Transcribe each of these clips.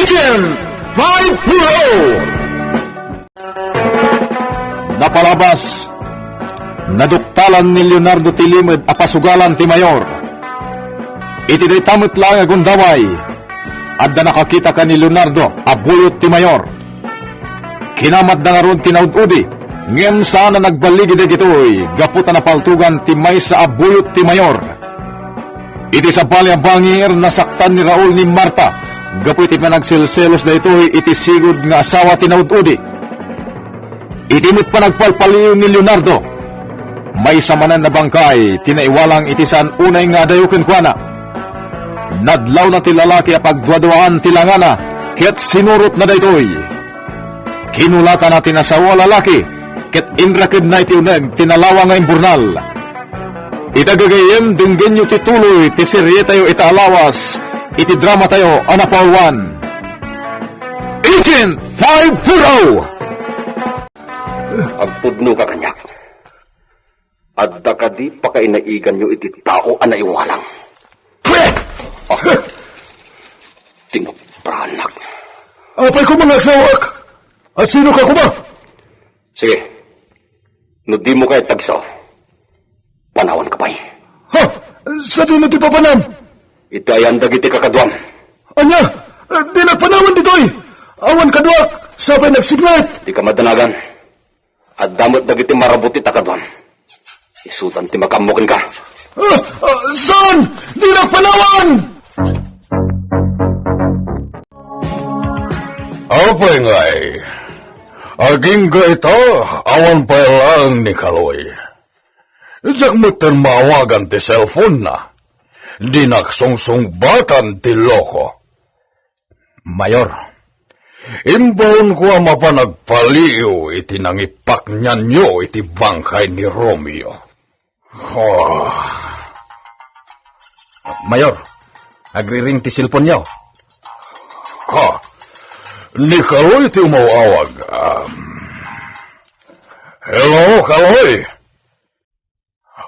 Agent 5 Napalabas, naduktalan ni Leonardo Tilimid apasugalan ti Mayor. Iti day tamit lang agundaway, adda nakakita ka ni Leonardo abuyot ti Mayor. Kinamad na nga ron tinaud-udi, ngem saan na nagbaligi na gitoy, gaputa na paltugan ti may sa abuyot ti Mayor. Iti sa palya bangir, nasaktan ni Raul ni Marta, gapit iti managsilselos na ito'y iti sigod nga asawa tinaud-udi. Itimit pa nagpalpaliw ni Leonardo. May samanan na bangkay, tinaiwalang itisan unay nga dayukin kwa na. Nadlaw na ti lalaki apagdwadwaan ti langana, ket sinurot na daytoy. Kinulatan natin na sawa lalaki, ket inrakid na iti uneg, tinalawa nga imburnal. Itagagayem, dunggen nyo tituloy, ti serye tayo itaalawas, iti drama tayo, anapawan. Agent 5-0! Agpudno ka kanyak. Adda ka di pa kainaigan nyo iti tao anaiwalang. Tinupranak. Apay ko mangagsawak. Sino ka kuma? Sige. No di mo kayo tagsaw. Panawan ka pa'y. Ha? Sa di na ti papanam? Ito ay andag iti kakadwam. Anya? Di nagpanawan dito'y. Awan kadwak. Sapay nagsiklet. Di ka madanagan. At damot na iti marabuti takadwan. Isutan ti makamukin ka. Saan? Di nagpanawan! Apay ngay, aging ga ito, awan pa lang ni Kaloy. Diyak mo tan maawagan ti cellphone na. Di naksungsung-batan ti loko. Mayor, imbawon ko ang mapanagpaliw iti nangipak niyan nyo iti bangkay ni Romeo. Oh. Mayor, agriring ti silpon nyo. Ha? Ni Kaloy ti umawawag. Hello, Kaloy?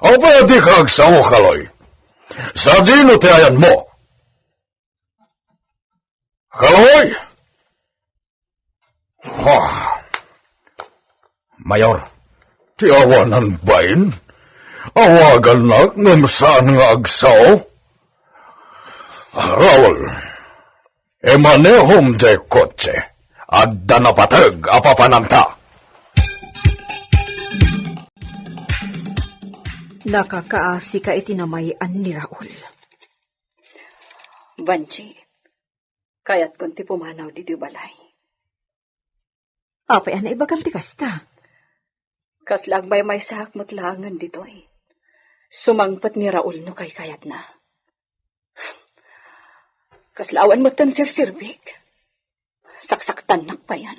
Apa di ka agsaw, Kaloy? Sa dino ti ayan mo? Kaloy? Mayor, ti awanan bain? Awagan na ngam saan nga agsaw? Raul, emanehom de kotse, adda na patag apapananta. Nakakaasi ka itinamayan ni Raul. Banji, kaya't kunti pumanaw dito balay. Apay ana ibagang ti kasta. Kaslag may sahakmat langan dito'y. Sumangpat ni Raul no kay kayat na. Kaslawan mo tan sir-sirbik. Saksaktan nak pa yan.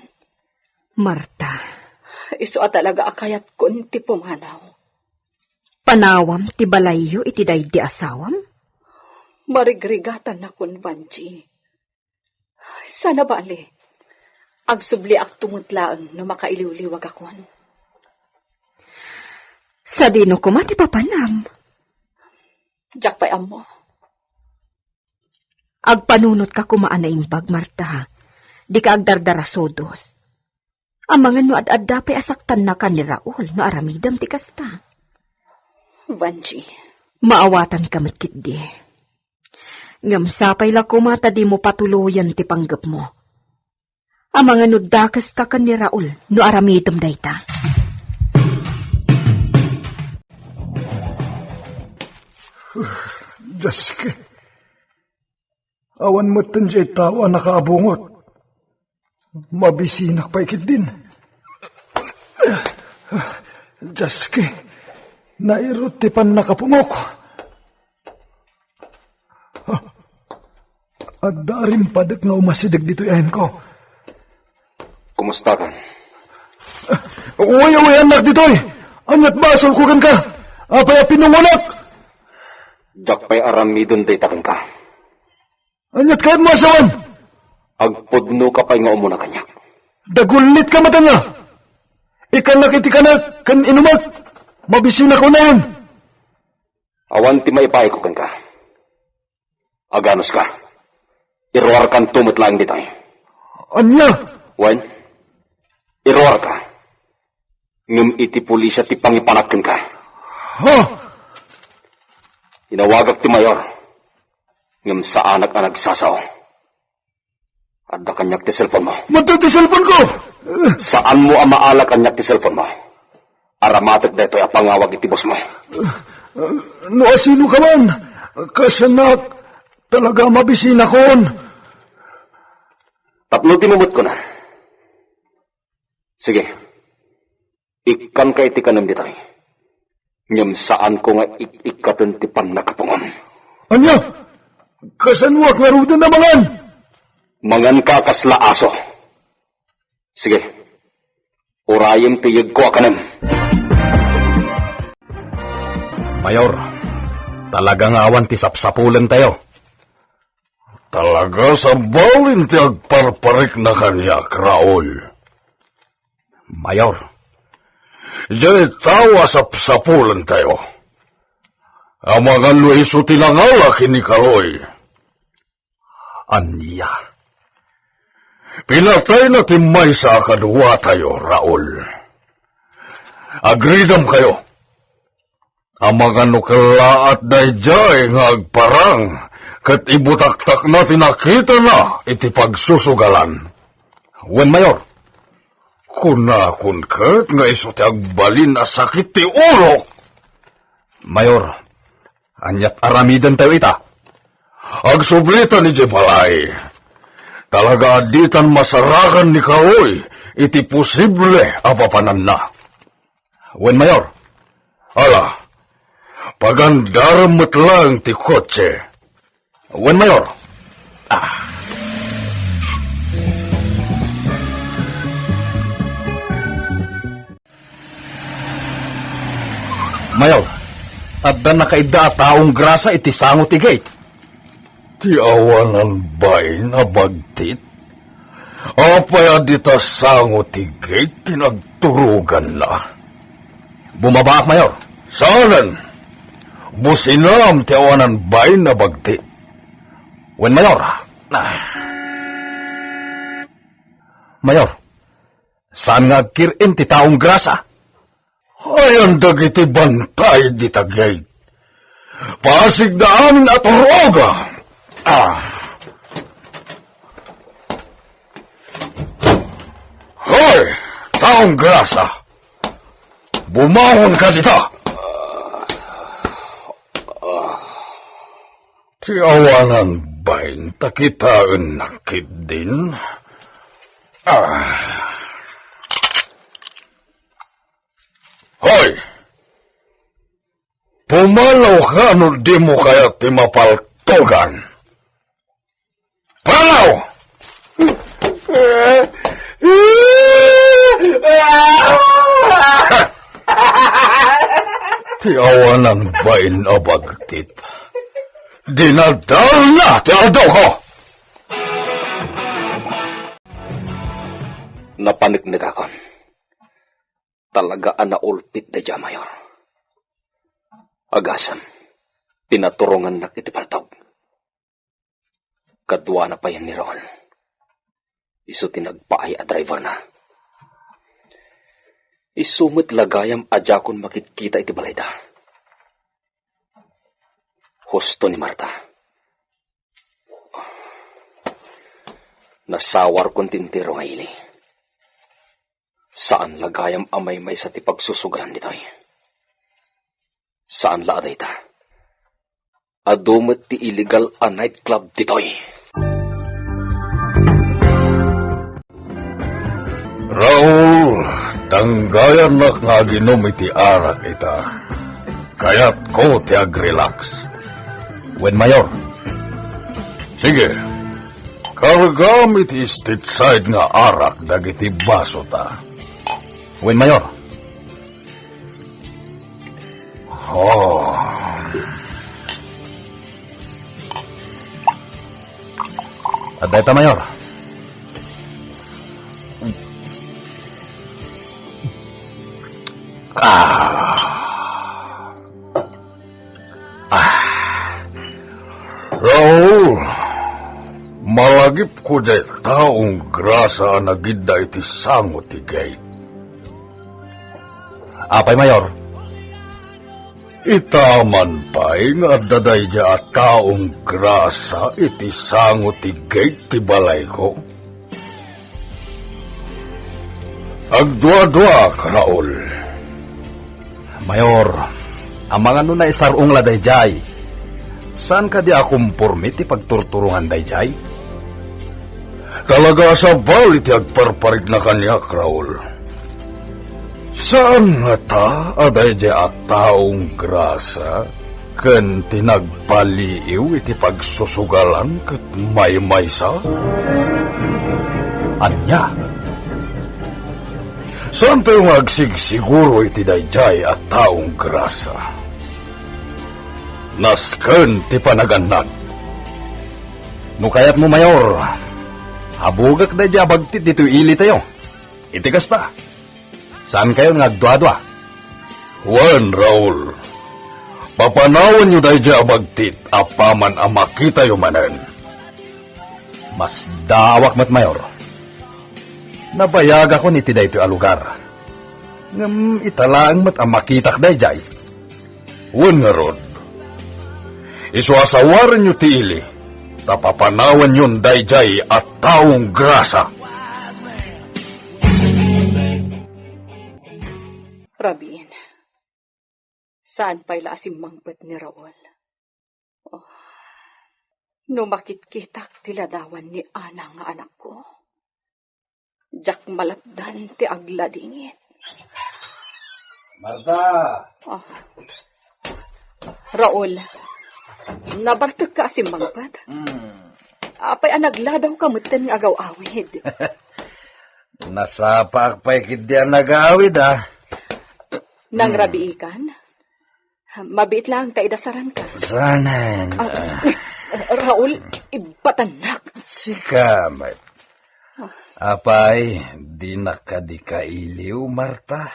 Marta. Iso talaga akayat kunti pumanaw. Panawam ti balayo iti daydi asawam? Marigrigatan na kun, Banji. Sana bali. Agsubli ak tumutlaan no makailiwliwag akon. Sa dino ko mati papanam. Diyak pa mo. Agpanunot ka kumaan na imbag, Marta. Di ka agdardarasodos. Amangan no ad-adda pa'y asaktan na ka ni Raul no aramidam ti kasta. Banji. Maawatan ka matkit di. Ngamsapay la kumata di mo patuluyan ti panggap mo. Amangan no dakas ka ni Raul no aramidam dayta. Jaske. Awan mo tanjay tawa nakaabungot. Mabisinak pa ikit din. Jaske. Nairot ti pan nakapungok. At darim padak nga umasidag dito yan ko. Kumusta ka? Uy, anak dito'y. Anyat basol kugan ka. Apay pinungunak. Diyak pa'y aramidon day takin ka. Anyat kayo mo asawan. Agpudno ka pa'y nga umuna kanyak. Dagulit ka mata nga. Ikan nakiti ka na, kan inumat. Mabisina ko na yun. Awan ti maipaay ko kan ka. Aganos ka. Irwar kan tumot lang di tayo. Anya? Wen, iror ka. Ngam iti pulisya ti pangipanakken ka. Ha? Inawagak ti mayor. Ngam sa anak ang nagsasaw. Adda kanyak ti cellphone mo. Matati cellphone ko! Saan mo ang maalak kanyak ti cellphone mo? Aramatek dito yung pangawag iti boss mo. No, asino ka man? Kasanak, talaga mabisin akon. Tapno tinumot ko na. Sige. Ikan ka iti kanam dito. Ngam saan ko nga ikatan ti panakapungon. Anya? Kasanwak nga rudan na mangan? Mangan ka kasla aso. Sige. Urayim tiyag ko akanam. Mayor, talagang awan ti sapsapulan tayo. Talaga sa balin ti agparparik na kanyak, Raul. Mayor, Diyan tawa sa sapulan tayo. Ang mga Luiso tinangala kini Kaloy. anya. Pinatay na timay sa kadwa tayo, Raul. Agridam kayo. Ang mga nukala at dayjay nga agparang kat ibutaktak na tinakita na iti pagsusugalan. Wen, Mayor, Kunakun kat nga iso ti agbalin na sakit ti ulo. Mayor, anyat aramidan tayo ita. Agsublita ni Jepalay. Talaga aditan masarakan ni Kaoy, iti posible apapanan na. Wen, Mayor, Ala, pagandaram lang ti kotse. Wen, Mayor, Mayor, adda nakaida taong grasa iti sangot ti gate. Ti awanan bay na bagtit? Apay adita sango ti gate tinagturugan na. Bumaba, Mayor. Saanan? Businam ti awanan bay na bagtit. Wen, Mayor. Mayor, saan nga agkirin ti taong grasa? Ayan dagiti bantay di tagay. Pasig na amin at roga. Hoy, taong grasa. Bumahon ka dito. Ti awanan bain takitaan nakit din. Hoy! Pumalaw ka no di mo kaya ti mapaltogan. Palaw! Ti awanan bain abagtit. Dinadal na ti aldaw ko! Napaniknig akon. Talaga anaulpit da dya, Mayor. Agasam, pinaturungan na iti paltog. Kadwa na pa yan ni Ron. Isu tinagpaay a driver na. Isumit lagayam adya kon makikita iti balayda. Husto ni Marta. Nasawar kon tintiro ngayon. Saan lagayam amay may sa tipagsusugaran ditoy? Saan laaday ta? Adumot ti illegal a nightclub ditoy. Raul, tanggayan na nga ginom iti arak ita. Kaya't ko ti agrelax. Wen, Mayor. Sige, kargam iti state side nga arak dagiti baso ta. Wen, Mayor. Oh. Aday ta, Mayor. Raul, agip ko day taong grasa na gidda iti sangot ti gate. Apay, Mayor? Itaman pa'y nga daday at taong grasa iti sangot ti gate ti balay ko. Agdua-dua ka, Raul. Mayor, ang mga na isarong la dayjay. Saan ka di akumpurmi ti pagturturungan dayjay? Talaga sa balit agparparig na kanya, Raul. Saan nga ta aday di at taong grasa ken tinagpaliiw iti pagsusugalan ket maymaysa? Anya? Saan tayo agsigsiguro iti dayjay at taong grasa? Nasken ti panagannan. No kayat mo, Mayor, habugak dayjay abagtit dito ili tayo. Iti kasta. Saan kayo nagdwa-dwa? Wan, Raul. Papanawan nyo dayjay abagtit apaman ang makita yung manen. Mas dawak mat, Mayor. Nabayag ako niti dayto a lugar. Ngam italaang mat ang makitak dayjay. Wan nga rod. Isuasawaran nyo ti ili. Tapapanawan yun dayjay at taong grasa. Rabin, saan pa'y laasim mangbat ni Raul? Oh, no makitkitak tiladawan ni Ana nga anak ko. Jak malapdan ti agladingit. Marta! Oh. Raul, nabartag ka asim mangbat? Apay anagladaw kamutan nga agaw-awid. Nasapak pa'y kidya nag-awid, Nang rabiikan? Mabit lang tayo dasaran ka. Sanan. Raul, ibatanak. Sikamat. Apay, di na ka di kailiw, Marta.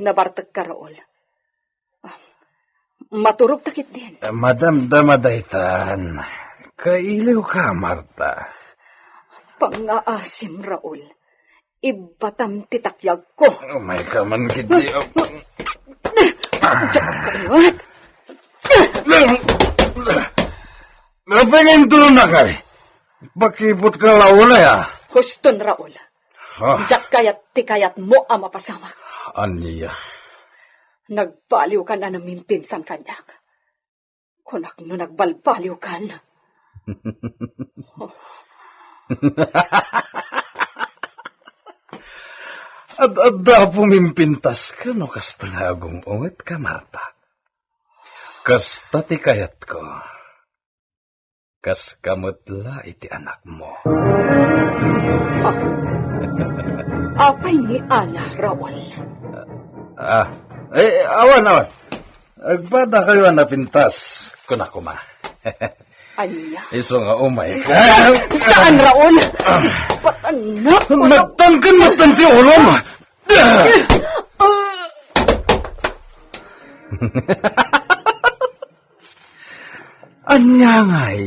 Nabartag ka, Raul. Maturog takit din. Madamdamadaytan. Kailiw ka, Marta. Pang-aasim, Raul. Ibatam titakyag ko. May kaman kiti. Diyak kayot. Napingin tulong na kay. Bakipot ka laulay, Huston, Raul. Diyak kayat tikayat mo ang mapasamak. Aniya. Nagbaliw ka na ng pinsan kanyak. Kunak no nagbalbaliw ka na. At pumimpintas ka no kasta nga agumungit ka, Marta. Kasta ti kayat ko. Kas kamutla iti anak mo. Apay ni Ana, Raul. Awan. Agpada kayo na pintas. Kunakuma. Anya? Iso nga umay ka. Saan, Raul? Patanak ko na. Nagtangkan matanti ulam. Anya nga'y,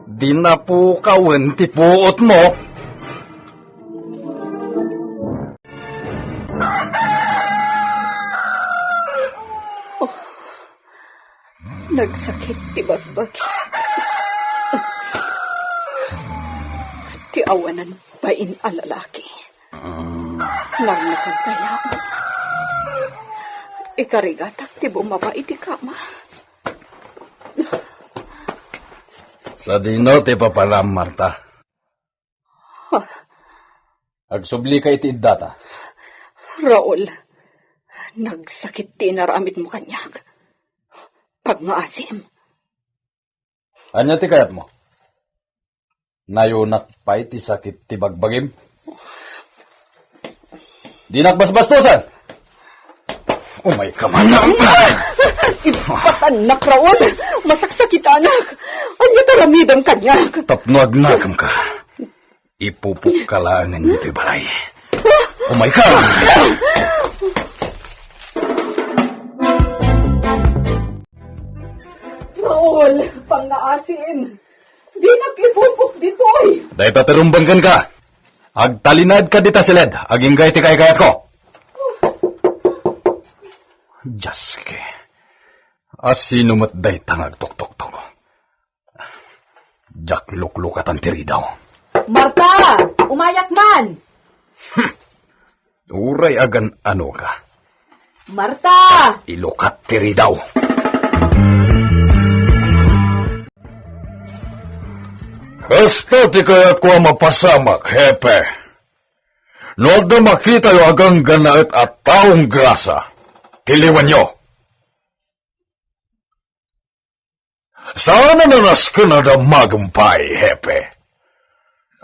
di na po kawan ti puot mo. Nagsakit ti bagbag. Ti awanan bain a lalaki. Narnakan kaya ako. Ikarigatak ti bumaba iti kama. Sa dino ti papalam, Marta. Agsubli ka iti data. Raul, nagsakit ti naramit mo kanyak. Pagmaasim. Anya ti kayat mo? Nayunak pa iti sakit ti bagbagim? Di nakbasbastosan! Umay ka man na! Ipatanak, Raul! Masaksakit, anak! Anya taramidang kanyak! Tapno agnakam ka. Ipupuk ka lang nito'y balay. Umay ka! Raul, pang-aasim! Di nag-ibubok ditoy. Dahil tatarumbangan ka. Agtalinad ka dita silid. Aging gay ti kayat ko. Jaske. Asino mat day tangag tok-tok-tok. Jak luklukatan tiri daw. Marta! Umayak man! Uray agan ano ka. Marta! Ilukat tiri daw. Kasta ti kayat ko mapasamak, hepe. No da makita yo agang ganaet at taong grasa. Tiliwan nyo. Sana nanas ka na da magumpay, hepe.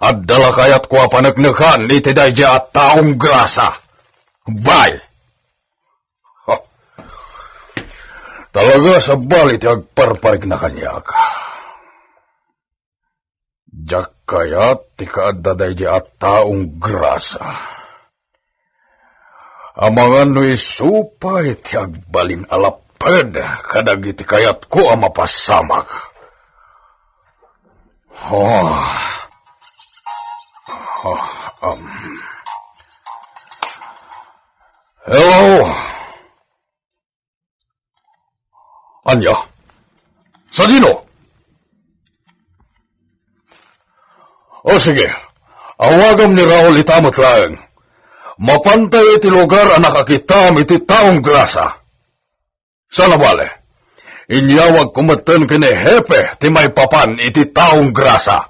At dala kayat ko panagnakan iti dayja at taong grasa. Bye! Ha. Talaga sa balit agparparig na kanyak. Jak kayat ti kaaddaday di at taong grasa. Amangan no'y supay ti agbaling alaped kadag iti kayat ko ang mapasamak. Hello? Anya? Sa dino? O sige, awagam ni Raul itamot lang. Mapantay iti lugar ang nakakitam iti taong grasa. Sana bale, inyawag kumatan kini hepe ti may papan iti taong grasa.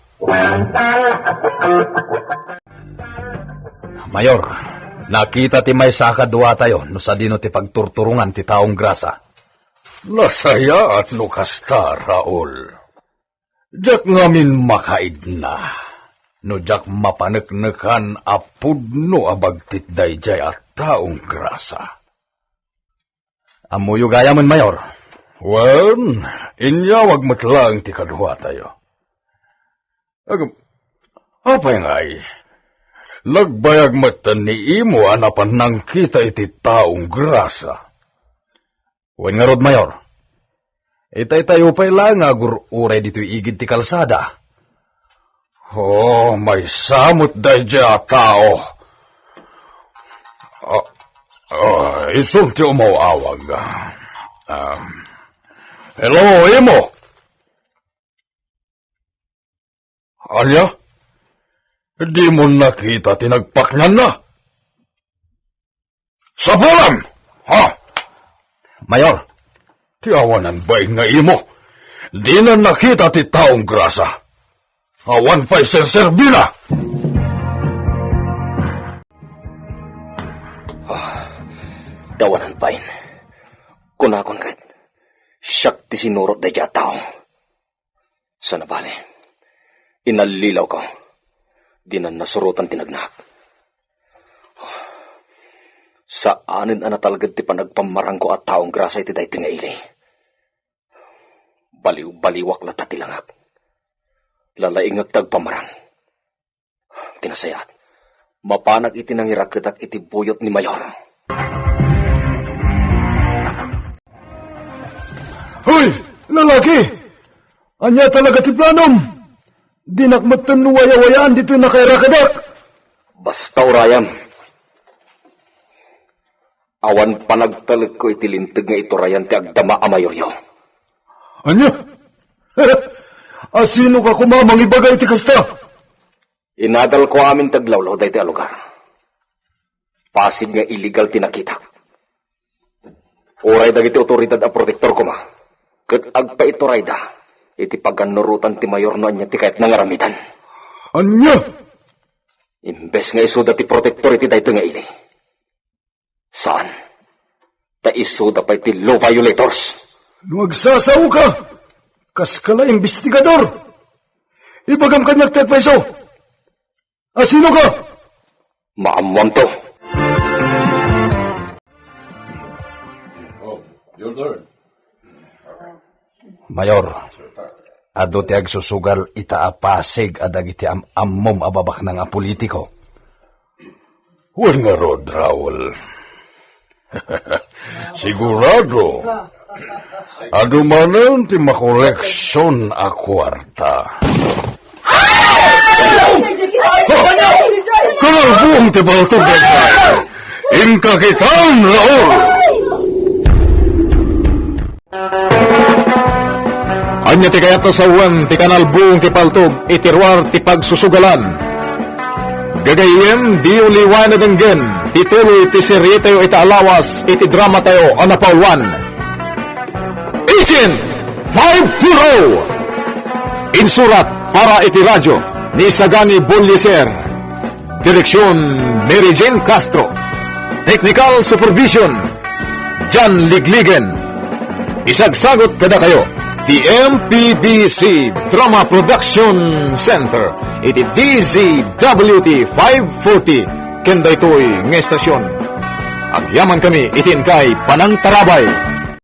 Mayor, nakita ti may sakadwa tayo no sa dino ti pagturturungan ti taong grasa. Nasaya at nukasta, Raul. Jak ngamin makaid na. No jak mapaneknekan apudno abagtit dayjay at taong grasa. Amuyo gaya man, Mayor. Well, inyawag matlang ti kadwa tayo. Apay ngay, nagbayag matan ni imo anapan nang kita iti taong grasa. Wen nga rod, Mayor. Itay tayo pa'y lang agur uray dito'y igid ti kalsada. Oh, may samot dayjay at tao. Isulti umawawag. Hello, imo? Anya? Di mo nakita tinagpaknan na? Sa pulam! Ha? Mayor, Tiawanan ba nga imo? Di na nakita ti taong grasa. Awan pa'y serserbina! Dawanan pain. Kunakon kahit siyak ti sinurot da dya tao. Sana bale, inalilaw ko. Di na nasurutan tinagnak. Saanin ana talagad ti panagpamarang ko at taong grasa iti dahi tingaili. Baliw-baliwak na tatilangak. Lalaingag tagpamarang. Tinasayat. Mapanag iti nangiragkatak iti buyot ni Mayor. Hoy! Lalaki! Anya talaga ti planom! Dinakmatan nuwaya-wayaan dito nakairakadak! Basta urayan. Awan panagtalag ko iti lintag nga iturayan ti agdama a mayoryo. Anya? Asino ka kumamang ibagay ti kasta? Inadal ko amin taglawlaw dahi ti alugar. Pasig nga illegal tinakita. Uray dagiti otoridad a protektor ko ma. Kat agpa ituray da. Iti paganurutan ti mayor no anya ti kahit nangaramidan. Anya? Imbes nga isuda ti protektor iti dayto nga ili. Saan? Ta isuda pa iti law violators. Nagsasaw ka! Kas kala investigador! Ibagam kanyak tet peso! Asino ka? Maamuam to. Mayor, ado ti agsusugal itaapasig adag iti ammom ababak ng a politiko. Huwag nga rod, Raul. Sigurado, Adumanan ti makoleksyon a kwarta. Kalabong ti baltog Dayjay! Inkakitan, Raul! Anya ti kayat sa uwan ti kanalbong ti paltog itirwar ti pagsusugalan. Gagayem di uliwan na denggen ti tuloy ti serye tayo itaalawas iti drama tayo anapauwan. Ikin 5-0 Insurat para iti radyo ni Sagani Bolliser. Direksyon Mary Jane Castro. Technical Supervision John Ligligen. Isagsagot kada kayo the MPBC Drama Production Center iti DZWT 540 kenda ito'y ng estasyon. Agyaman kami itin kay Panang Tarabay.